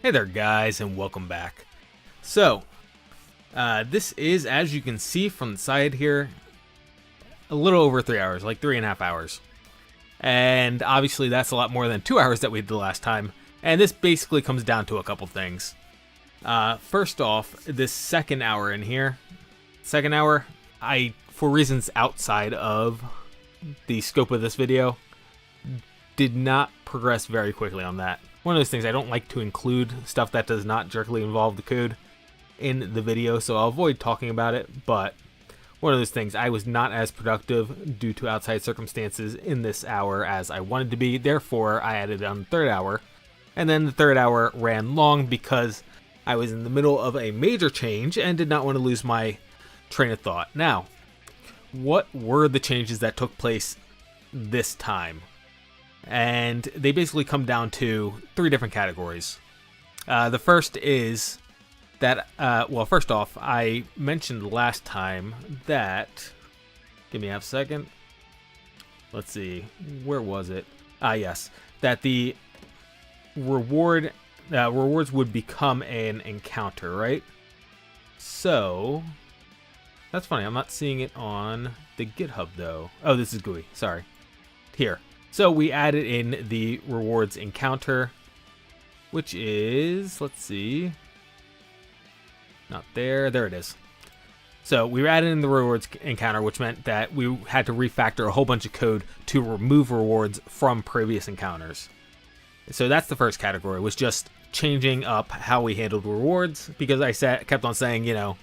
Hey there guys, and welcome back. So, this is, as you can see from the side here, a little over 3 hours, like 3.5 hours. And obviously that's a lot more than 2 hours that we did the last time. And this basically comes down to a couple things. First off, this second hour in here, for reasons outside of the scope of this video, did not progress very quickly on that. One of those things, I don't like to include stuff that does not directly involve the code in the video, so I'll avoid talking about it, but one of those things, I was not as productive due to outside circumstances in this hour as I wanted to be, therefore I added on the third hour, and then the third hour ran long because I was in the middle of a major change and did not want to lose my train of thought. Now, what were the changes that took place this time? And they basically come down to three different categories. The first is that, well, first off, I mentioned last time that, give me half a second. Let's see, where was it? Yes, that the rewards would become an encounter, right? So, that's funny, I'm not seeing it on the GitHub though. Oh, this is GUI, sorry. Here. So we added in the rewards encounter, which is, let's see, not there, there it is. So we added in the rewards encounter, which meant that we had to refactor a whole bunch of code to remove rewards from previous encounters. So that's the first category, was just changing up how we handled rewards, because I kept on saying, you know,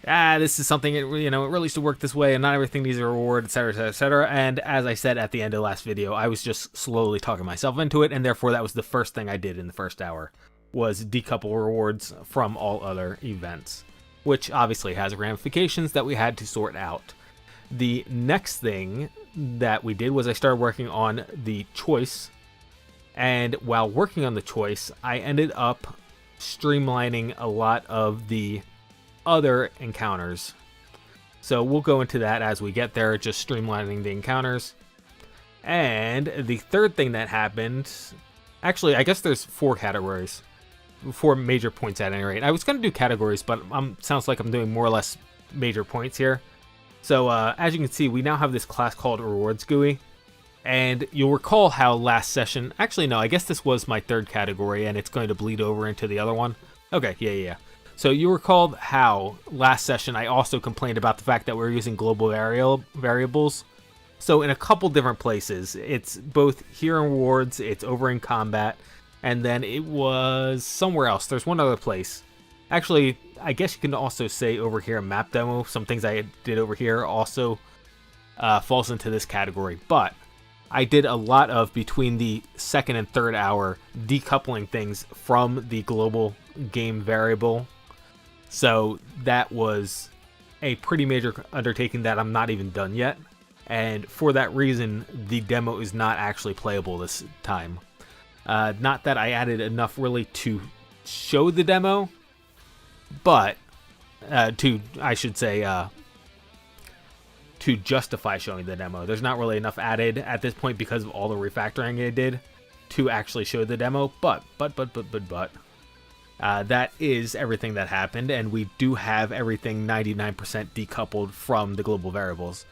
this is something, it really should work this way, and not everything needs a reward, etc, etc, etc. And as I said at the end of the last video, I was just slowly talking myself into it, and therefore that was the first thing I did in the first hour, was decouple rewards from all other events, which obviously has ramifications that we had to sort out. The next thing that we did was I started working on the choice, and while working on the choice, I ended up streamlining a lot of the other encounters. So we'll go into that as we get there, just streamlining the encounters. And the third thing that happened, actually, I guess there's four categories, 4 major points at any rate. I was going to do categories, but sounds like I'm doing more or less major points here. So as you can see, we now have this class called rewards GUI. And you'll recall how last session, actually no, I guess this was my third category and it's going to bleed over into the other one. Okay, yeah. So you recall how last session I also complained about the fact that we're using global variables. So in a couple different places, it's both here in rewards, it's over in combat, and then it was somewhere else. There's one other place. Actually, I guess you can also say over here in map demo, some things I did over here also falls into this category. But I did a lot of, between the second and third hour, decoupling things from the global game variable. So that was a pretty major undertaking that I'm not even done yet. And for that reason, the demo is not actually playable this time. Not that I added enough really to show the demo, but to justify showing the demo. There's not really enough added at this point because of all the refactoring I did to actually show the demo, but that is everything that happened, and we do have everything 99% decoupled from the global variables.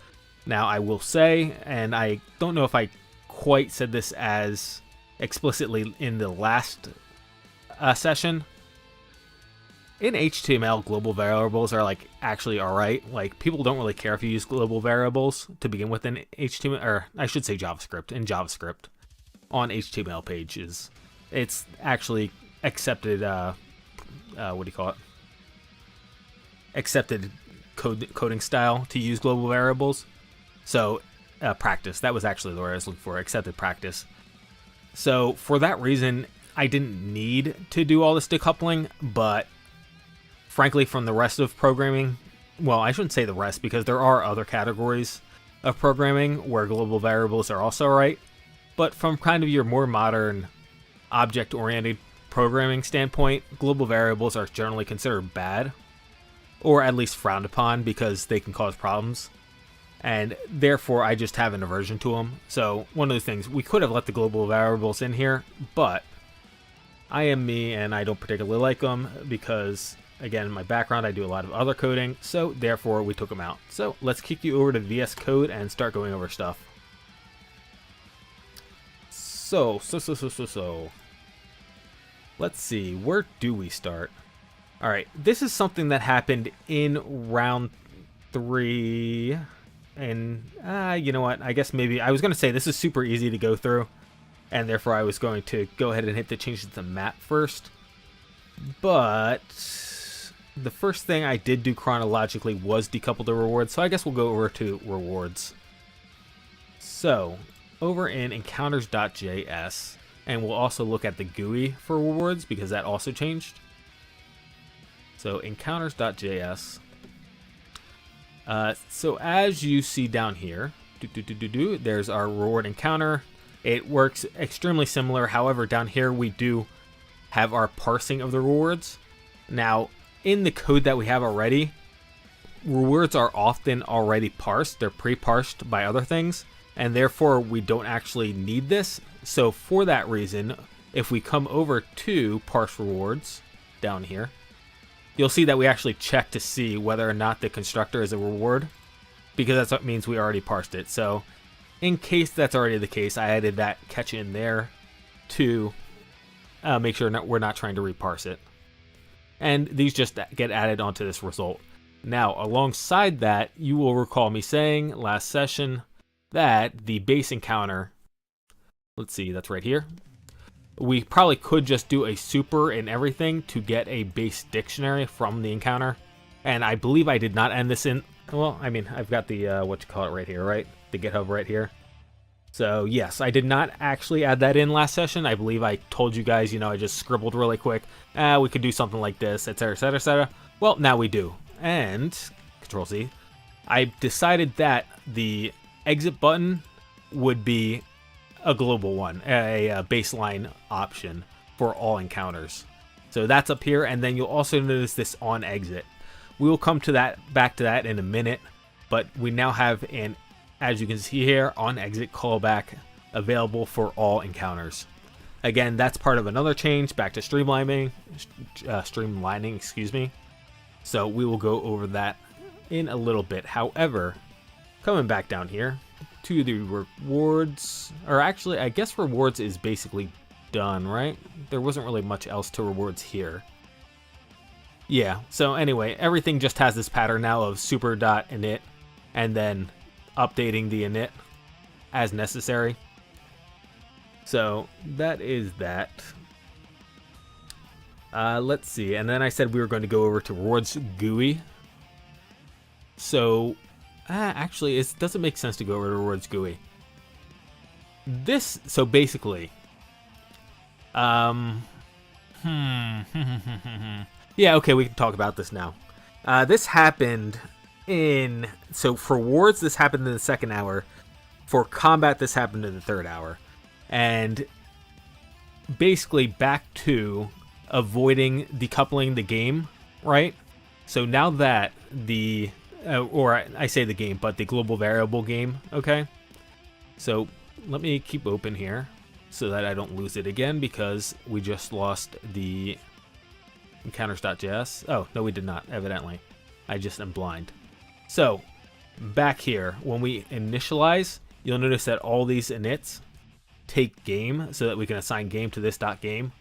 Now, I will say, and I don't know if I quite said this as explicitly in the last session, in HTML, global variables are actually alright. People don't really care if you use global variables to begin with in HTML, or I should say JavaScript, in JavaScript on HTML pages. It's actually accepted, accepted coding style to use global variables. So, practice, that was actually the word I was looking for, accepted practice. So, for that reason, I didn't need to do all this decoupling, but frankly, from the rest of programming, well, I shouldn't say the rest, because there are other categories of programming where global variables are also right, but from kind of your more modern object-oriented programming standpoint, global variables are generally considered bad, or at least frowned upon because they can cause problems, and therefore I just have an aversion to them. So one of the things, we could have let the global variables in here, but I am me, and I don't particularly like them because, again, in my background, I do a lot of other coding, so therefore we took them out. So let's kick you over to VS Code and start going over stuff. So. Let's see, where do we start? All right, this is something that happened in round 3, and you know what? I guess maybe I was going to say this is super easy to go through, and therefore I was going to go ahead and hit the changes to the map first. But the first thing I did do chronologically was decouple the rewards, so I guess we'll go over to rewards. So over in encounters.js, and we'll also look at the GUI for rewards because that also changed. So encounters.js. So as you see down here, there's our reward encounter. It works extremely similar. However, down here we do have our parsing of the rewards. Now, in the code that we have already, rewards are often already parsed. They're pre-parsed by other things, and therefore we don't actually need this. So for that reason, if we come over to parse rewards down here, you'll see that we actually check to see whether or not the constructor is a reward, because that's what means we already parsed it. So in case that's already the case, I added that catch in there to make sure we're not trying to reparse it. And these just get added onto this result. Now, alongside that, you will recall me saying last session that the base encounter, let's see, that's right here. We probably could just do a super in everything to get a base dictionary from the encounter. And I believe I did not end this in, well, I mean, I've got the, right here, right? The GitHub right here. So yes, I did not actually add that in last session. I believe I told you guys, I just scribbled really quick. We could do something like this, etc, etc, etc. Well, now we do. And, Control C, I decided that the exit button would be a global one, a baseline option for all encounters. So that's up here, and then you'll also notice this on exit. We will come to that, back to that in a minute, but we now have an, as you can see here, on exit callback available for all encounters. Again, that's part of another change back to streamlining, excuse me. So we will go over that in a little bit. However, coming back down here to the rewards, or actually I guess rewards is basically done, right? There wasn't really much else to rewards here. Yeah, so anyway, everything just has this pattern now of super.init and then updating the init as necessary. So that is that. Let's see, and then I said we were going to go over to rewards GUI. So actually, it doesn't make sense to go over to rewards GUI. So basically, yeah, okay, we can talk about this now. This happened so for rewards, this happened in the 2nd hour. For combat, this happened in the 3rd hour. And basically back to avoiding decoupling the game, right? So now that the, or I say the game, but the global variable game, okay? So let me keep open here so that I don't lose it again, because we just lost the encounters.js. Oh, no, we did not, evidently. I just am blind. So back here, when we initialize, you'll notice that all these inits take game so that we can assign game to this .game,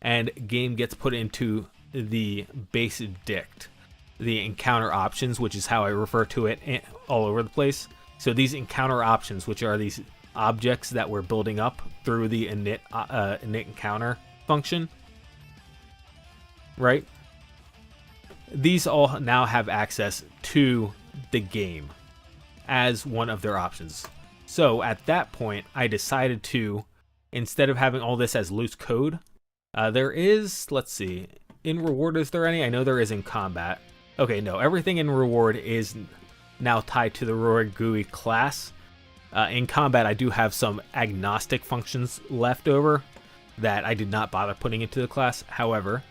and game gets put into the base dict, the encounter options, which is how I refer to it all over the place. So these encounter options, which are these objects that we're building up through the init encounter function, right? These all now have access to the game as one of their options. So at that point, I decided to, instead of having all this as loose code, there is, let's see, in reward, is there any? I know there is in combat. Okay, no, everything in reward is now tied to the reward GUI class. In combat, I do have some agnostic functions left over that I did not bother putting into the class. However,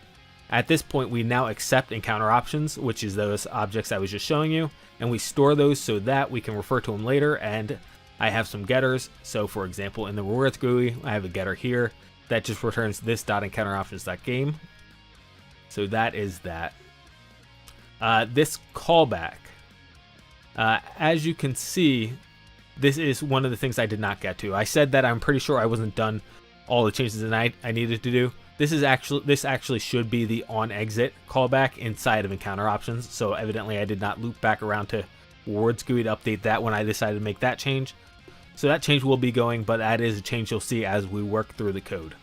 at this point, we now accept encounter options, which is those objects I was just showing you, and we store those so that we can refer to them later. And I have some getters. So for example, in the rewards GUI, I have a getter here that just returns this dot encounter options dot game. So that is that. This callback, as you can see, this is one of the things I did not get to. I said that I'm pretty sure I wasn't done all the changes that I needed to do. This actually should be the on exit callback inside of encounter options. So evidently I did not loop back around to Rewards GUI to update that when I decided to make that change. So that change will be going, but that is a change you'll see as we work through the code.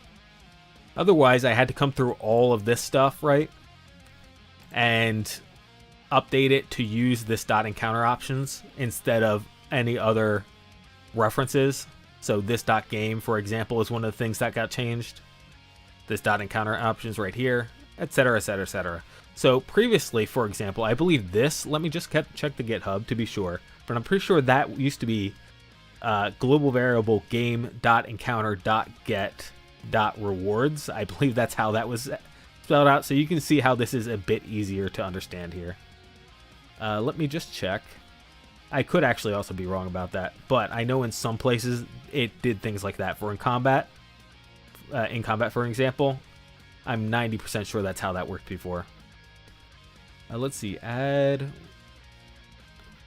Otherwise, I had to come through all of this stuff, right? And update it to use this dot encounter options instead of any other references. So this dot game, for example, is one of the things that got changed. This dot encounter options right here, etc, etc, etc. So previously, for example, I believe this, let me just check the GitHub to be sure, but I'm pretty sure that used to be global variable game dot encounter dot get dot rewards. I believe that's how that was spelled out. So you can see how this is a bit easier to understand here. Let me just check. I could actually also be wrong about that, but I know in some places it did things like that. For in combat, for example, I'm 90% sure that's how that worked before. Let's see, add,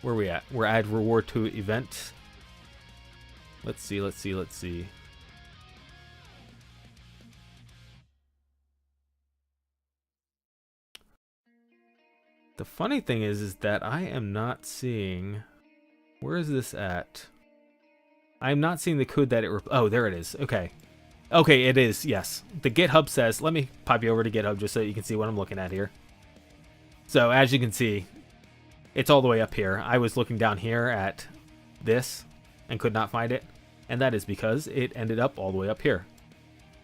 where are we at? We're add reward to event. Let's see. The funny thing is that I am not seeing, where is this at? I'm not seeing the code that it, oh, there it is. Okay, it is, yes. The GitHub says, let me pop you over to GitHub just so you can see what I'm looking at here. So as you can see, it's all the way up here. I was looking down here at this and could not find it, and that is because it ended up all the way up here.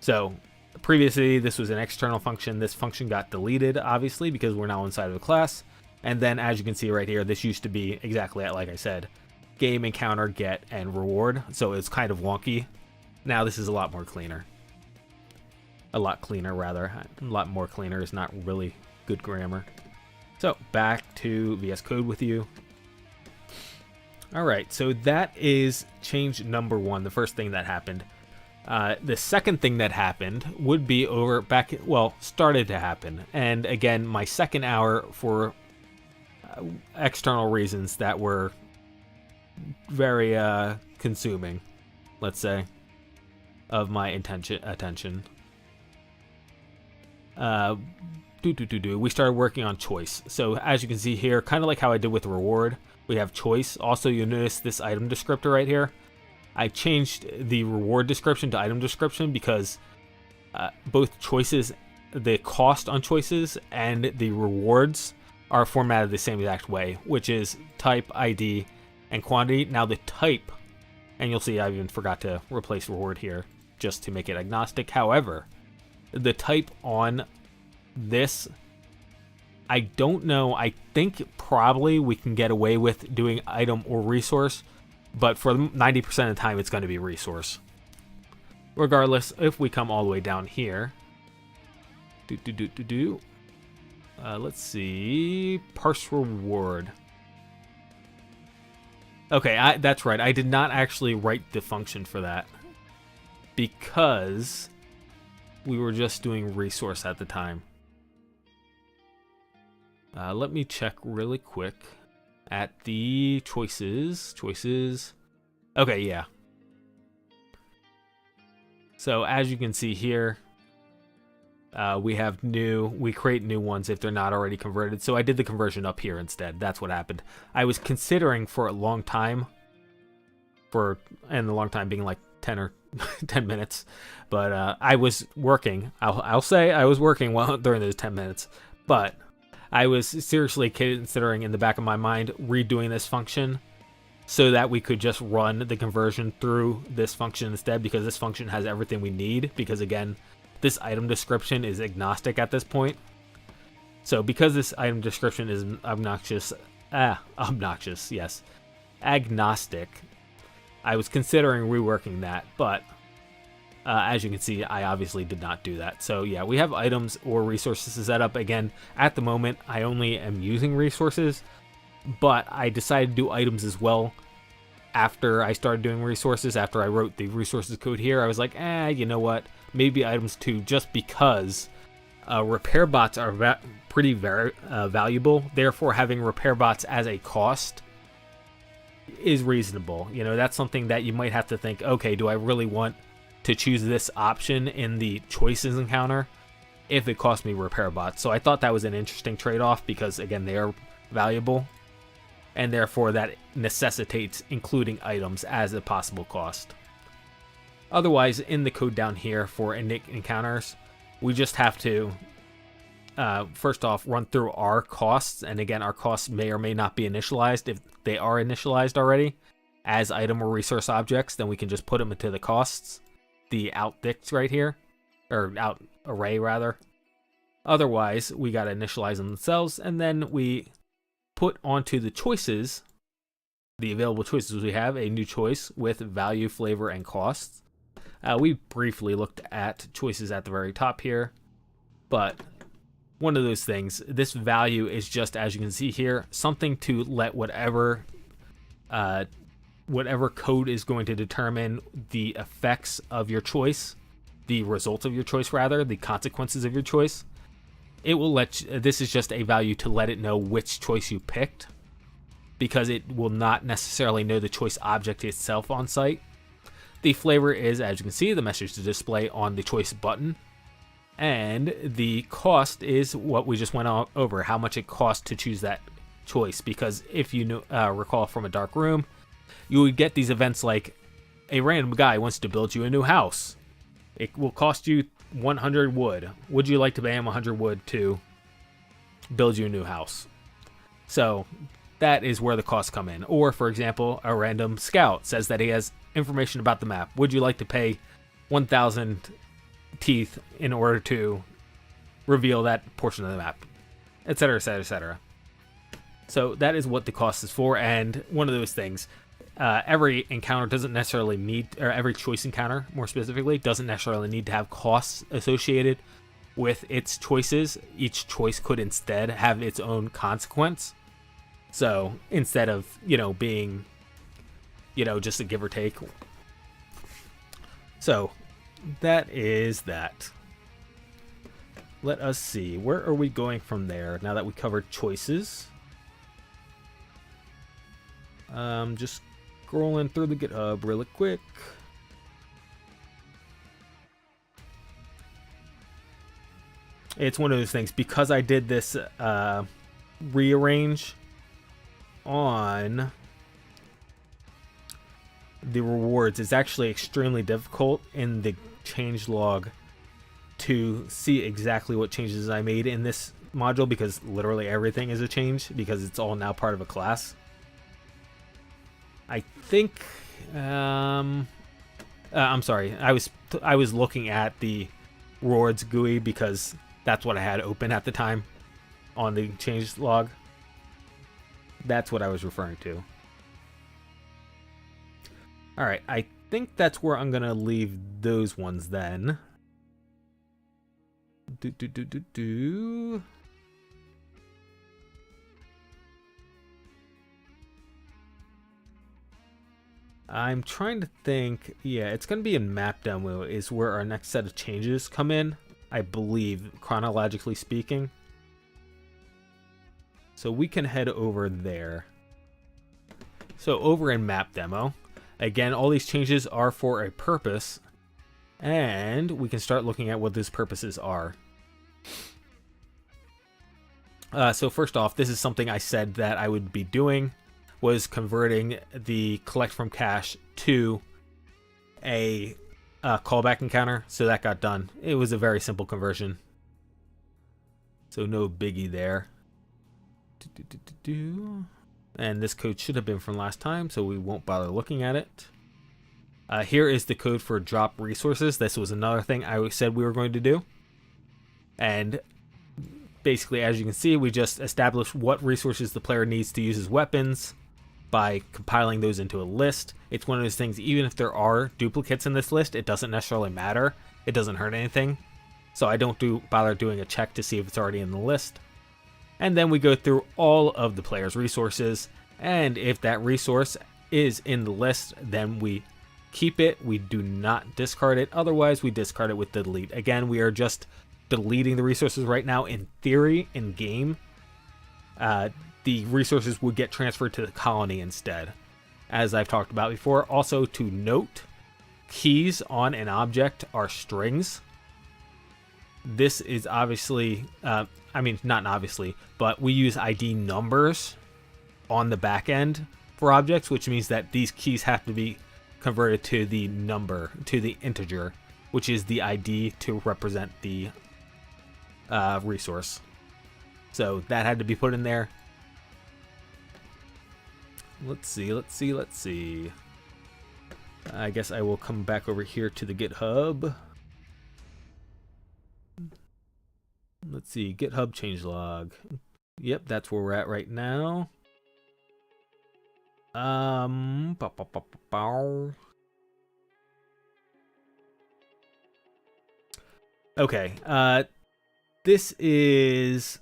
So previously this was an external function. This function got deleted, obviously, because we're now inside of a class. And then as you can see right here, this used to be exactly like I said, game, encounter, get, and reward. So it's kind of wonky. Now this is a lot more cleaner. A lot cleaner, rather. A lot more cleaner is not really good grammar. So back to VS Code with you. All right, so that is change number one, the first thing that happened. The second thing that happened would be started to happen. And again, my second hour for external reasons that were very consuming, let's say, of my attention. We started working on choice. So as you can see here, kind of like how I did with reward, we have choice. Also, you'll notice this item descriptor right here. I changed the reward description to item description because both choices, the cost on choices and the rewards are formatted the same exact way, which is type, ID, and quantity. Now the type, and you'll see I even forgot to replace reward here just to make it agnostic. However, the type on this, I don't know. I think probably we can get away with doing item or resource, but for 90% of the time it's going to be resource. Regardless, if we come all the way down here, let's see, parse reward. Okay, that's right. I did not actually write the function for that because we were just doing resource at the time. Let me check really quick at the choices. Okay, yeah. So as you can see here, we create new ones if they're not already converted. So I did the conversion up here instead. That's what happened. I was considering for a long time, and the long time being like 10 or 10 minutes, but I was working. I'll say I was working during those 10 minutes, but I was seriously considering in the back of my mind redoing this function so that we could just run the conversion through this function instead, because this function has everything we need, because again, this item description is agnostic at this point. So because this item description is agnostic, I was considering reworking that, but as you can see, I obviously did not do that. So yeah, we have items or resources set up. Again, at the moment, I only am using resources, but I decided to do items as well after I started doing resources, after I wrote the resources code here, I was like, you know what? Maybe items too, just because repair bots are pretty valuable. Therefore, having repair bots as a cost is reasonable. You know, that's something that you might have to think, okay, do I really want to choose this option in the choices encounter if it costs me repair bots? So I thought that was an interesting trade-off because, again, they are valuable, and therefore that necessitates including items as a possible cost. Otherwise, in the code down here for encounters, we just have to first off run through our costs, and again, our costs may or may not be initialized. If they are initialized already as item or resource objects, then we can just put them into the costs, the out dicts right here, or out array rather. Otherwise, we got to initialize them themselves, and then we put onto the choices, the available choices we have, a new choice with value, flavor, and costs. We briefly looked at choices at the very top here, but one of those things, this value is just, as you can see here, something to let whatever code is going to determine the effects of your choice, the results of your choice rather, the consequences of your choice. It will let you, this is just a value to let it know which choice you picked, because it will not necessarily know the choice object itself on site. The flavor is, as you can see, the message to display on the choice button. And the cost is what we just went over, how much it costs to choose that choice. Because if you recall from a dark room, you would get these events like a random guy wants to build you a new house. It will cost you 100 wood. Would you like to pay him 100 wood to build you a new house? So that is where the costs come in. Or, for example, a random scout says that he has information about the map. Would you like to pay 1,000 teeth in order to reveal that portion of the map, etc., etc., etc. So that is what the cost is for. And one of those things, every encounter doesn't necessarily need, or every choice encounter more specifically, doesn't necessarily need to have costs associated with its choices. Each choice could instead have its own consequence. So instead of, being, just a give or take. So that is that. Let us see. Where are we going from there now that we covered choices? Just scrolling through the GitHub really quick. It's one of those things, because I did this rearrange on the rewards, it's actually extremely difficult in the changelog to see exactly what changes I made in this module, because literally everything is a change, because it's all now part of a class. I think I'm sorry, I was looking at the rewards GUI because that's what I had open at the time on the changelog. That's what I was referring to. Alright, I think that's where I'm gonna leave those ones then. I'm trying to think. Yeah, it's gonna be in map demo is where our next set of changes come in, I believe, chronologically speaking. So we can head over there. So over in map demo, again, all these changes are for a purpose, and we can start looking at what those purposes are. So first off, this is something I said that I would be doing, was converting the collect from cache to a callback encounter. So that got done. It was a very simple conversion. So no biggie there. And this code should have been from last time, so we won't bother looking at it. Here is the code for drop resources. This was another thing I said we were going to do. And basically, as you can see, we just established what resources the player needs to use as weapons by compiling those into a list. It's one of those things, even if there are duplicates in this list, it doesn't necessarily matter. It doesn't hurt anything. So I don't bother doing a check to see if it's already in the list. And then we go through all of the player's resources, and if that resource is in the list, then we keep it. We do not discard it. Otherwise, we discard it with the delete. Again, we are just deleting the resources right now. In theory, in game, the resources would get transferred to the colony instead, as I've talked about before. Also, to note, keys on an object are strings. This is obviously, I mean, not obviously, but we use ID numbers on the back end for objects, which means that these keys have to be converted to the number, to the integer, which is the ID to represent the resource. So that had to be put in there. Let's see. I guess I will come back over here to the GitHub. Let's see, GitHub changelog. Yep, that's where we're at right now. Okay, this is...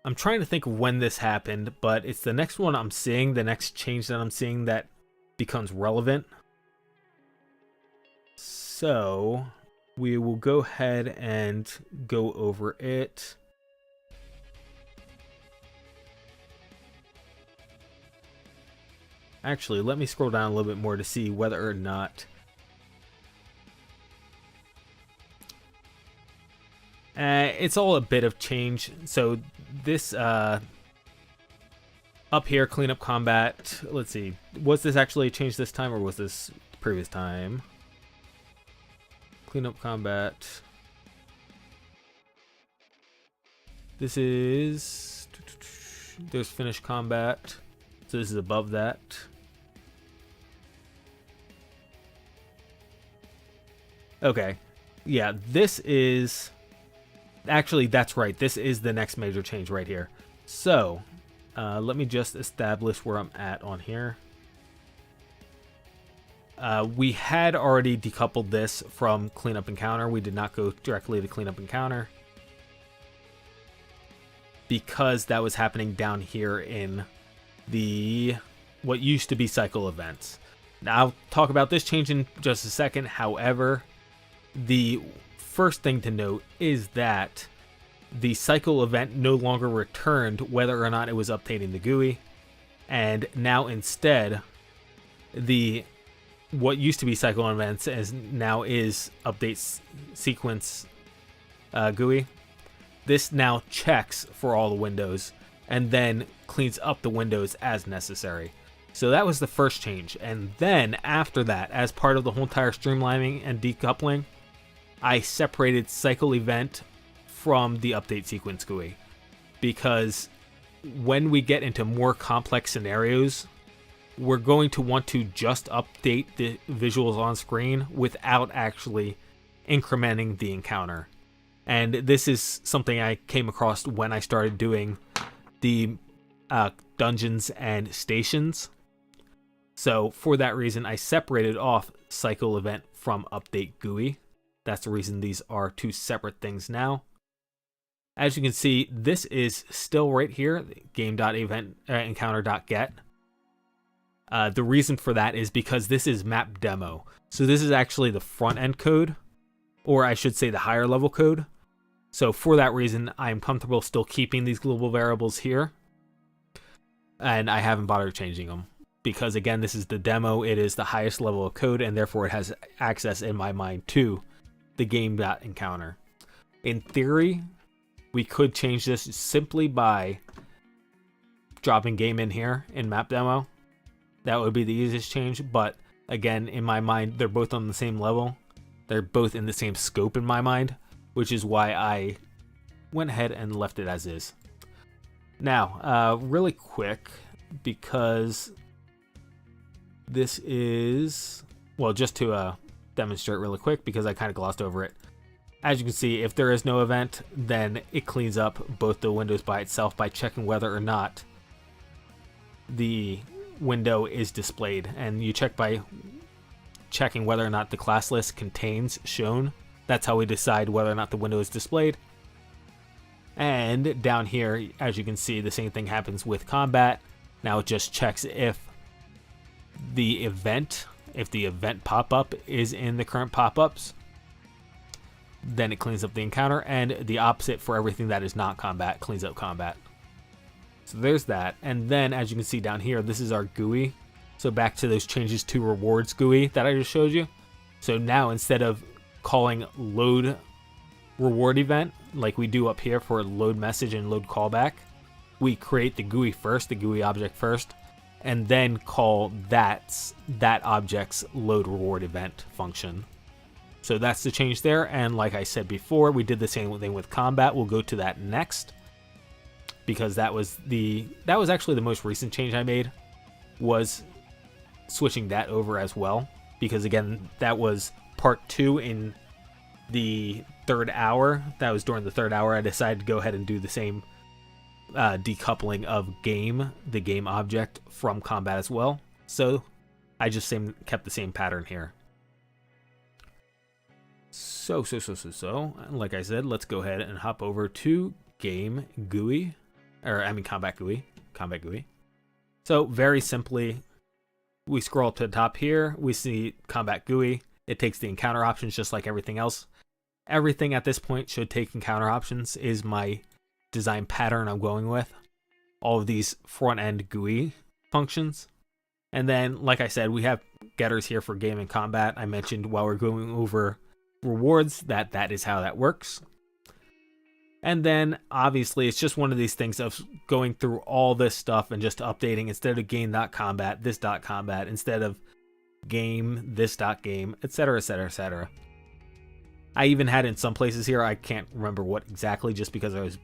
I'm trying to think of when this happened, but it's the next one I'm seeing, the next change that I'm seeing that becomes relevant. So we will go ahead and go over it. Actually, let me scroll down a little bit more to see whether or not... it's all a bit of change. So this up here, cleanup combat. Let's see, was this actually a change this time, or was this previous time? Cleanup combat. This is... There's finish combat. So this is above that. Okay. Yeah, this is... Actually, that's right. This is the next major change right here. So, let me just establish where I'm at on here. We had already decoupled this from cleanup encounter. We did not go directly to cleanup encounter, because that was happening down here in the what used to be cycle events. Now, I'll talk about this change in just a second. However, the first thing to note is that the cycle event no longer returned whether or not it was updating the GUI, and now instead what used to be cycle events as now is updates sequence GUI. This now checks for all the windows and then cleans up the windows as necessary. So that was the first change. And then after that, as part of the whole entire streamlining and decoupling, I separated cycle event from the update sequence GUI, because when we get into more complex scenarios, we're going to want to just update the visuals on screen without actually incrementing the encounter. And this is something I came across when I started doing the dungeons and stations. So for that reason, I separated off cycle event from update GUI. That's the reason these are two separate things now. As you can see, this is still right here, game.event-encounter.get. The reason for that is because this is map demo. So this is actually the front end code, or I should say the higher level code. So for that reason, I'm comfortable still keeping these global variables here. And I haven't bothered changing them, because again, this is the demo. It is the highest level of code, and therefore it has access in my mind to the game.encounter. In theory, we could change this simply by dropping game in here in map demo. That would be the easiest change, but again, in my mind, they're both on the same level. They're both in the same scope in my mind, which is why I went ahead and left it as is. Now, really quick, because this is, well, just to demonstrate really quick, because I kind of glossed over it. As you can see, if there is no event, then it cleans up both the windows by itself by checking whether or not the window is displayed. And you check by checking whether or not the class list contains shown. That's how we decide whether or not the window is displayed. And down here, as you can see, the same thing happens with combat. Now it just checks if the event, if the event pop-up is in the current pop-ups, then it cleans up the encounter, and the opposite for everything that is not combat cleans up combat. So there's that. And then as you can see down here, this is our GUI. So back to those changes to rewards GUI that I just showed you. So now instead of calling load reward event like we do up here for load message and load callback, we create the GUI first, the GUI object first, and then call that object's load reward event function. So that's the change there. And like I said before, we did the same thing with combat. We'll go to that next, because that was actually the most recent change I made, was switching that over as well. Because again, that was part 2 in the 3rd hour. That was during the 3rd hour. I decided to go ahead and do the same decoupling of the game object from combat as well. So I just kept the same pattern here. So, like I said, let's go ahead and hop over to game GUI, combat GUI. So very simply, we scroll up to the top here, we see combat GUI. It takes the encounter options just like everything else. Everything at this point should take encounter options, is my design pattern I'm going with. All of these front end GUI functions. And then, like I said, we have getters here for game and combat. I mentioned while we're going over rewards that is how that works. And then obviously it's just one of these things of going through all this stuff and just updating. Instead of game.combat, this.combat, instead of game, this.game, etc, etc, etc. I even had in some places here, I can't remember what exactly, just because I was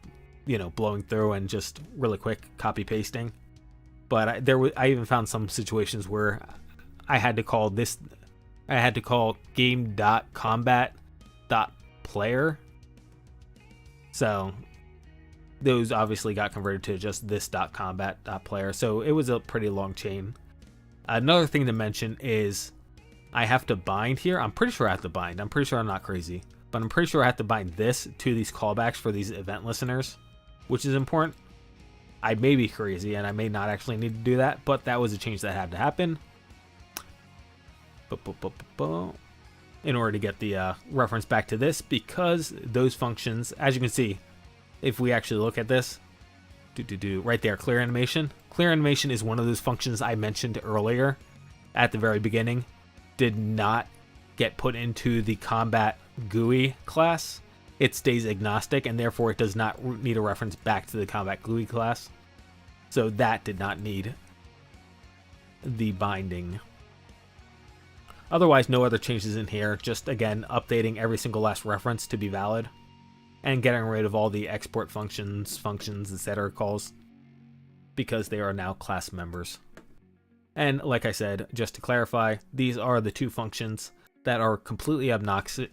blowing through and just really quick copy pasting. But I even found some situations where I had to call game.combat.player. So those obviously got converted to just this.combat.player. So it was a pretty long chain. Another thing to mention is I have to bind here. I'm pretty sure I have to bind. I'm pretty sure I'm not crazy, but I'm pretty sure I have to bind this to these callbacks for these event listeners, which is important. I may be crazy and I may not actually need to do that, but that was a change that had to happen in order to get the reference back to this, because those functions, as you can see, if we actually look at this, right there, clear animation. Clear animation is one of those functions I mentioned earlier at the very beginning. Did not get put into the combat GUI class. It stays agnostic, and therefore it does not need a reference back to the combat GUI class. So that did not need the binding. Otherwise, no other changes in here. Just, again, updating every single last reference to be valid, and getting rid of all the export functions, etc. calls, because they are now class members. And like I said, just to clarify, these are the two functions that are completely obnoxious.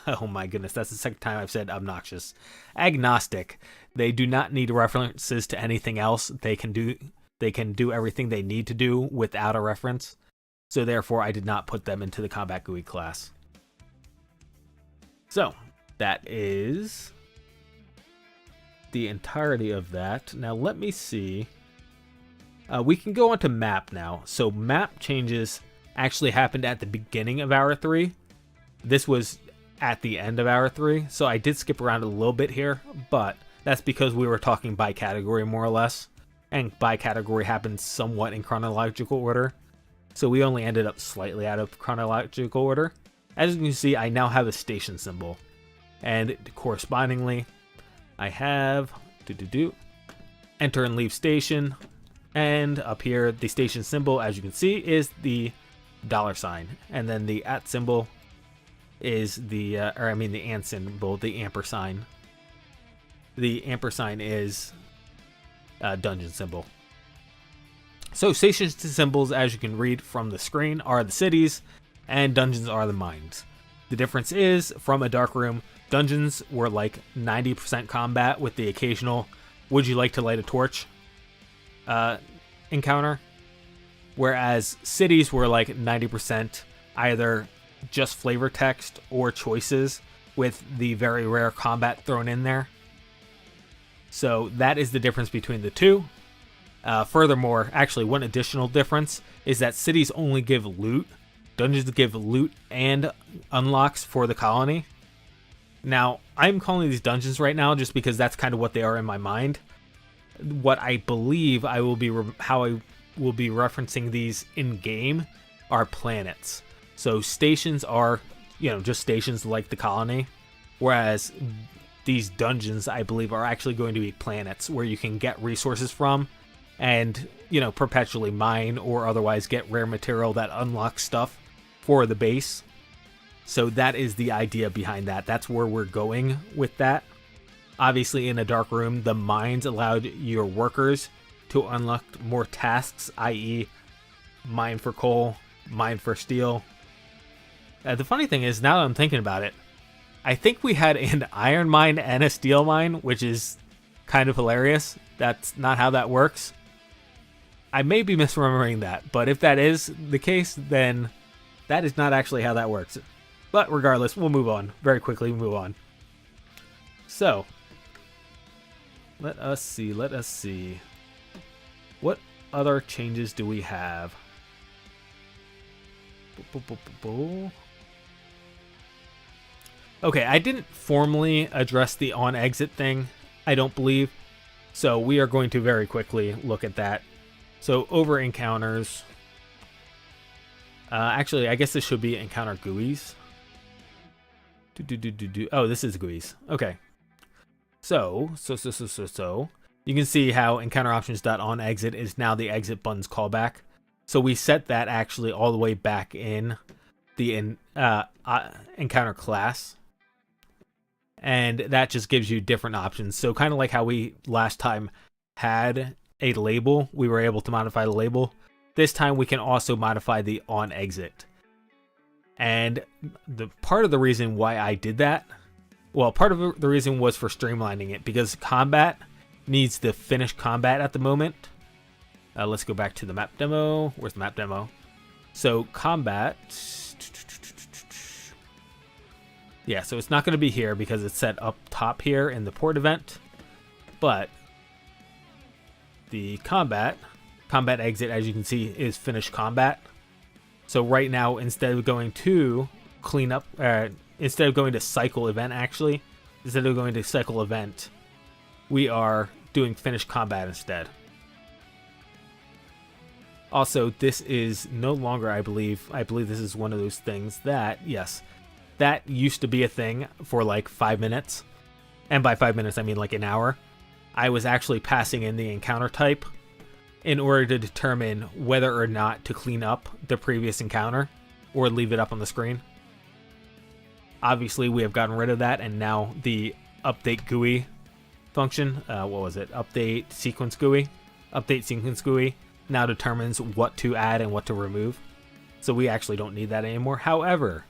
Oh my goodness, that's the second time I've said obnoxious. Agnostic. They do not need references to anything else. They can do everything they need to do without a reference. So therefore, I did not put them into the combat GUI class. So that is the entirety of that. Now let me see. We can go on to map now. So map changes actually happened at the beginning of hour 3. This was at the end of hour 3. So I did skip around a little bit here, but that's because we were talking by category more or less. And by category happens somewhat in chronological order. So we only ended up slightly out of chronological order. As you can see, I now have a station symbol. And correspondingly, I have enter and leave station. And up here, the station symbol, as you can see, is the $sign. And then the @ symbol is the and symbol, the ampersand. The ampersand is a dungeon symbol. So station symbols, as you can read from the screen, are the cities, and dungeons are the mines. The difference is, from a dark room, dungeons were like 90% combat with the occasional "would you like to light a torch" encounter, whereas cities were like 90% either just flavor text or choices with the very rare combat thrown in there. So that is the difference between the two. Furthermore, actually, one additional difference is that cities only give loot. Dungeons give loot and unlocks for the colony. Now, I'm calling these dungeons right now just because that's kind of what they are in my mind. What I believe I will be how I will be referencing these in game are planets. So stations are, just stations like the colony, whereas these dungeons, I believe, are actually going to be planets where you can get resources from and, perpetually mine or otherwise get rare material that unlocks stuff for the base. So that is the idea behind that. That's where we're going with that. Obviously, in a dark room, the mines allowed your workers to unlock more tasks, i.e. mine for coal, mine for steel. The funny thing is, now that I'm thinking about it, I think we had an iron mine and a steel mine, which is kind of hilarious. That's not how that works. I may be misremembering that, but if that is the case, then that is not actually how that works. But regardless, we'll move on. Very quickly, move on. So, let us see. What other changes do we have? Okay, I didn't formally address the on-exit thing, I don't believe. So we are going to very quickly look at that. So over encounters. Actually, I guess this should be encounter GUIs. Oh, this is GUIs. Okay. So you can see how encounter options.onExit is now the exit button's callback. So we set that actually all the way back in the encounter class. And that just gives you different options. So kind of like how we last time had a label, we were able to modify the label. This time we can also modify the on exit. And the part of the reason why I did that, well, part of the reason was for streamlining it, because combat needs to finish combat at the moment. Let's go back to the map demo. Where's the map demo? So combat. Yeah, so it's not going to be here because it's set up top here in the port event. But the combat exit, as you can see, is finish combat. So right now, instead of going to cleanup, instead of going to cycle event, instead of going to cycle event, we are doing finish combat instead. Also, this is no longer, I believe this is one of those things that, yes, that used to be a thing for like 5 minutes. And by 5 minutes, I mean like an hour. I was actually passing in the encounter type in order to determine whether or not to clean up the previous encounter or leave it up on the screen. Obviously, we have gotten rid of that, and now the update GUI function, update sequence GUI now determines what to add and what to remove. So we actually don't need that anymore. However,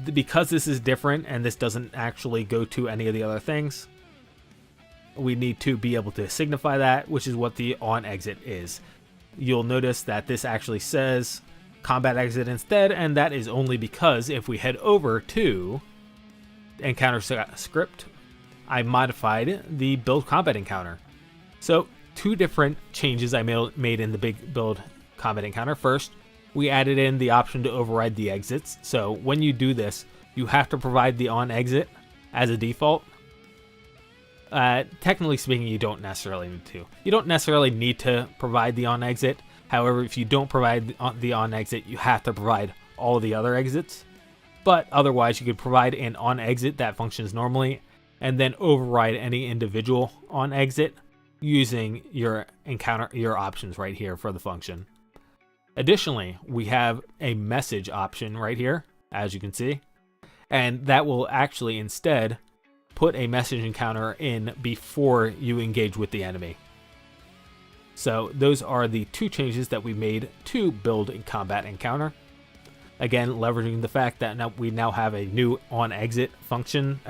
because this is different and this doesn't actually go to any of the other things, we need to be able to signify that, which is what the on exit is. You'll notice that this actually says combat exit instead, and that is only because if we head over to encounter script, I modified the build combat encounter. So 2 different changes I made in the big build combat encounter. First, we added in the option to override the exits. So when you do this, you have to provide the on exit as a default. Technically speaking, you don't necessarily need to. You don't necessarily need to provide the on exit. However, if you don't provide the on exit, you have to provide all the other exits. But otherwise, you could provide an on exit that functions normally and then override any individual on exit using your options right here for the function. Additionally, we have a message option right here, as you can see, and that will actually instead put a message encounter in before you engage with the enemy. So those are the 2 changes that we made to build a combat encounter. Again, leveraging the fact that we now have a new on exit function,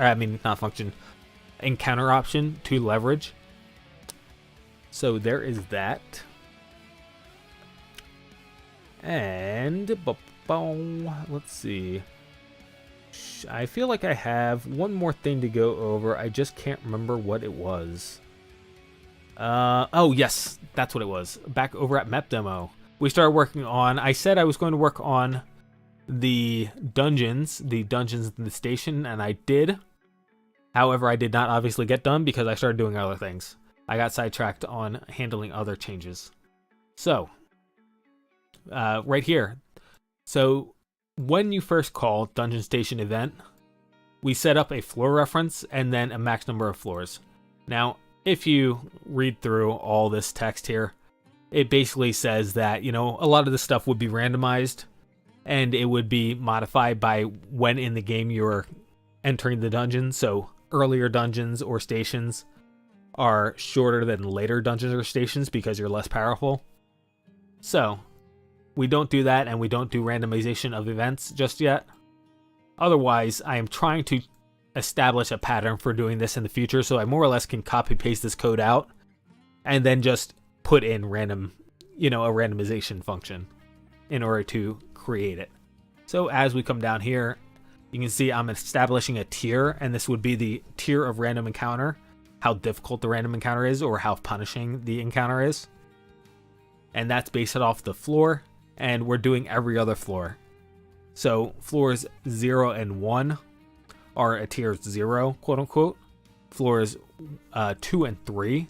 encounter option to leverage. So there is that. And let's see. I feel like I have one more thing to go over. I just can't remember what it was. Oh yes, that's what it was. Back over at Map Demo, we started working on, I said I was going to work on the dungeons in the station, and I did. However, I did not obviously get done because I started doing other things. I got sidetracked on handling other changes. So, right here. So, when you first call Dungeon Station event, we set up a floor reference and then a max number of floors. Now, if you read through all this text here, it basically says that, you know, a lot of this stuff would be randomized and it would be modified by when in the game you're entering the dungeon. So earlier dungeons or stations are shorter than later dungeons or stations because you're less powerful. So we don't do that, and we don't do randomization of events just yet. Otherwise, I am trying to establish a pattern for doing this in the future, so I more or less can copy paste this code out and then just put in random, you know, a randomization function in order to create it. So as we come down here, you can see I'm establishing a tier, and this would be the tier of random encounter, how difficult the random encounter is or how punishing the encounter is. And that's based off the floor, and we're doing every other floor. So floors 0 and 1 are a tier 0, quote unquote. Floors 2 and 3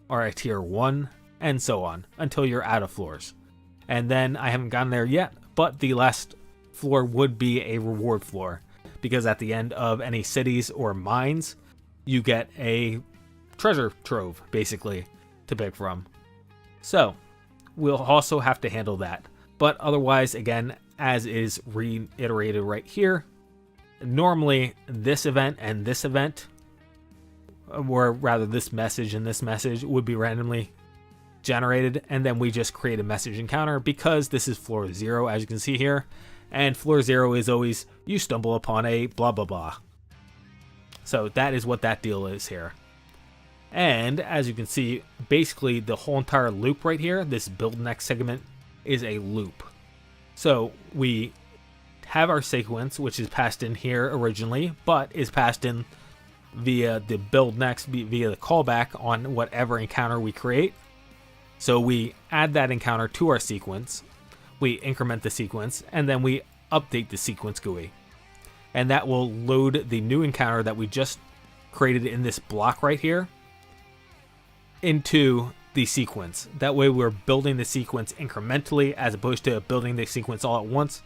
are a tier 1, and so on until you're out of floors. And then I haven't gotten there yet, but the last floor would be a reward floor, because at the end of any cities or mines, you get a treasure trove, basically, to pick from. So we'll also have to handle that. But otherwise, again, as is reiterated right here, normally this event and this event, or rather this message and this message, would be randomly generated, and then we just create a message encounter because this is floor 0, as you can see here, and floor 0 is always you stumble upon a blah blah blah. So that is what that deal is here. And as you can see, basically the whole entire loop right here, this build next segment, is a loop. So we have our sequence, which is passed in here originally, but is passed in via the build next, via the callback on whatever encounter we create. So we add that encounter to our sequence, we increment the sequence, and then we update the sequence GUI. And that will load the new encounter that we just created in this block right here into the sequence. That way we're building the sequence incrementally as opposed to building the sequence all at once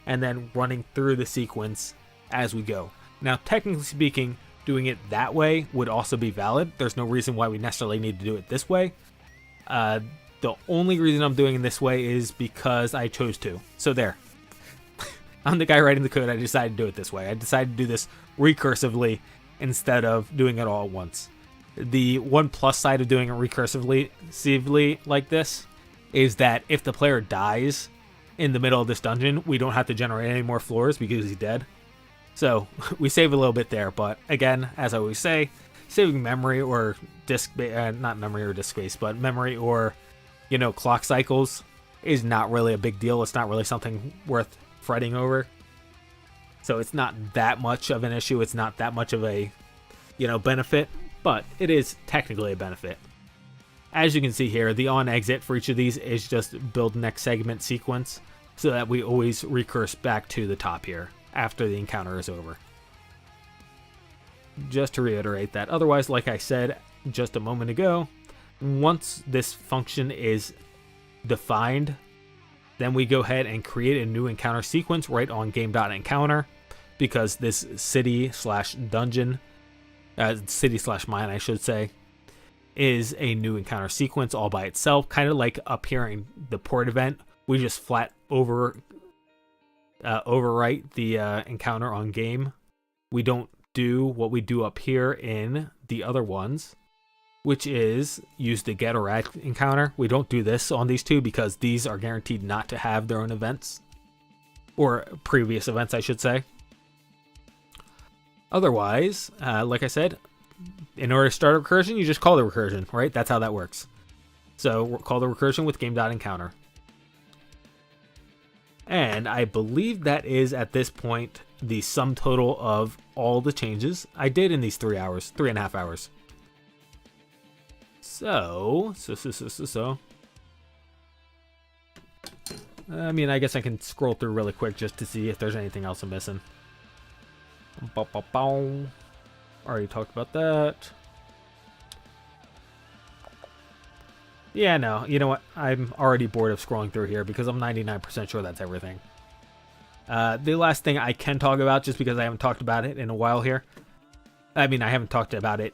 and then running through the sequence as we go. Now, technically speaking, doing it that way would also be valid. There's no reason why we necessarily need to do it this way. The only reason I'm doing it this way is because I chose to. So there. I'm the guy writing the code. I decided to do it this way. I decided to do this recursively instead of doing it all at once. The one plus side of doing it recursively like this is that if the player dies in the middle of this dungeon, we don't have to generate any more floors because he's dead. So we save a little bit there, but again, as I always say, saving memory or not memory or disk space, but memory or, you know, clock cycles is not really a big deal. It's not really something worth fretting over. So it's not that much of an issue. It's not that much of a, you know, benefit, but it is technically a benefit. As you can see here, the on exit for each of these is just build next segment sequence so that we always recurse back to the top here after the encounter is over. Just to reiterate that. Otherwise, like I said just a moment ago, once this function is defined, then we go ahead and create a new encounter sequence right on game.encounter, because this city/dungeon, city/mine I should say, is a new encounter sequence all by itself, kind of like up here in the port event. We just flat overwrite the encounter on game. We don't do what we do up here in the other ones, which is use the get or add encounter. We don't do this on these two because these are guaranteed not to have their own events, or previous events I should say. Otherwise, like I said, in order to start a recursion, you just call the recursion, right? That's how that works. So we'll call the recursion with game.encounter. And I believe that is, at this point, the sum total of all the changes I did in these 3.5 hours. So. I mean, I guess I can scroll through really quick just to see if there's anything else I'm missing. Already talked about that. Yeah, no, you know what? I'm already bored of scrolling through here because I'm 99% sure that's everything. The last thing I can talk about, just because I haven't talked about it in a while here. I mean, I haven't talked about it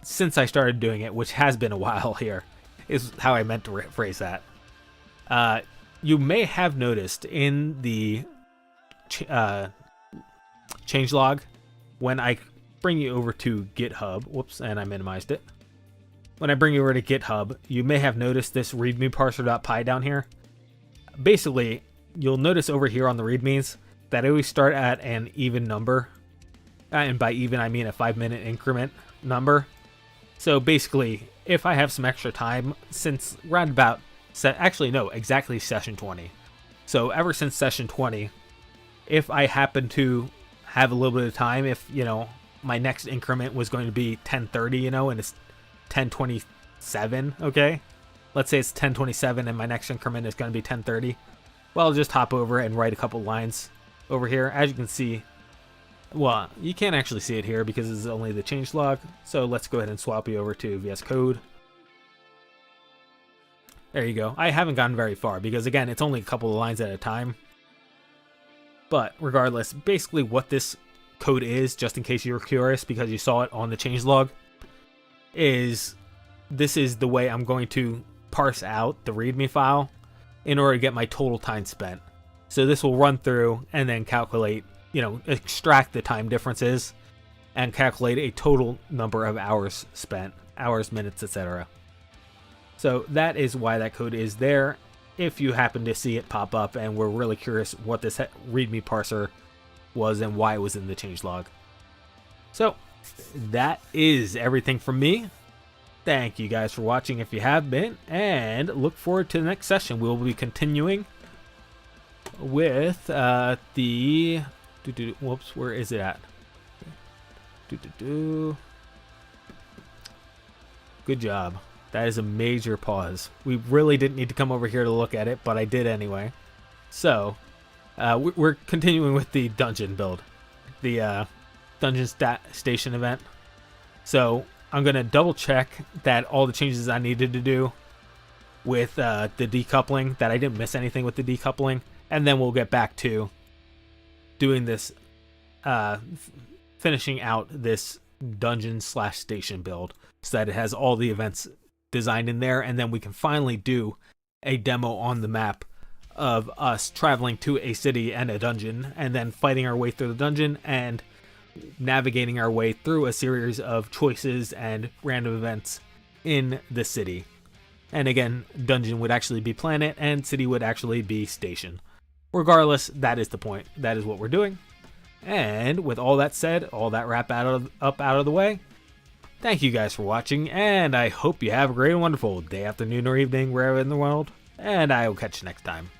since I started doing it, which has been a while here, is how I meant to phrase that. You may have noticed in the changelog, when I bring you over to GitHub, whoops, and I minimized it. When I bring you over to GitHub, you may have noticed this readme parser.py down here. Basically, you'll notice over here on the readmes that I always start at an even number. And by even, I mean a 5-minute increment number. So basically, if I have some extra time, since roundabout, actually no, exactly session 20. So ever since session 20, if I happen to have a little bit of time, if, you know, my next increment was going to be 10:30, you know, and it's 10:27, okay? Let's say it's 10:27 and my next increment is going to be 10:30. Well, I'll just hop over and write a couple lines over here. As you can see, well, you can't actually see it here because this is only the changelog. So let's go ahead and swap you over to VS Code. There you go. I haven't gotten very far because, again, it's only a couple of lines at a time. But regardless, basically what this code is, just in case you were curious because you saw it on the changelog, is this is the way I'm going to parse out the README file in order to get my total time spent. So this will run through and then calculate, you know, extract the time differences and calculate a total number of hours spent, hours, minutes, etc. So that is why that code is there. If you happen to see it pop up and we're really curious what this README parser was and why it was in the changelog. So that is everything from me. Thank you guys for watching if you have been, and look forward to the next session. We'll be continuing with the whoops, where is it at? Good job. That is a major pause. We really didn't need to come over here to look at it, but I did anyway. So we're continuing with the dungeon build, the dungeon station event. So I'm going to double check that all the changes I needed to do with the decoupling, that I didn't miss anything with the decoupling, and then we'll get back to doing this, finishing out this dungeon/station build so that it has all the events designed in there, and then we can finally do a demo on the map of us traveling to a city and a dungeon, and then fighting our way through the dungeon and navigating our way through a series of choices and random events in the city. And again, dungeon would actually be planet and city would actually be station. Regardless, that is the point. That is what we're doing. And with all that said, all that wrap out of the way, thank you guys for watching, and I hope you have a great and wonderful day, afternoon, or evening, wherever in the world, and I will catch you next time.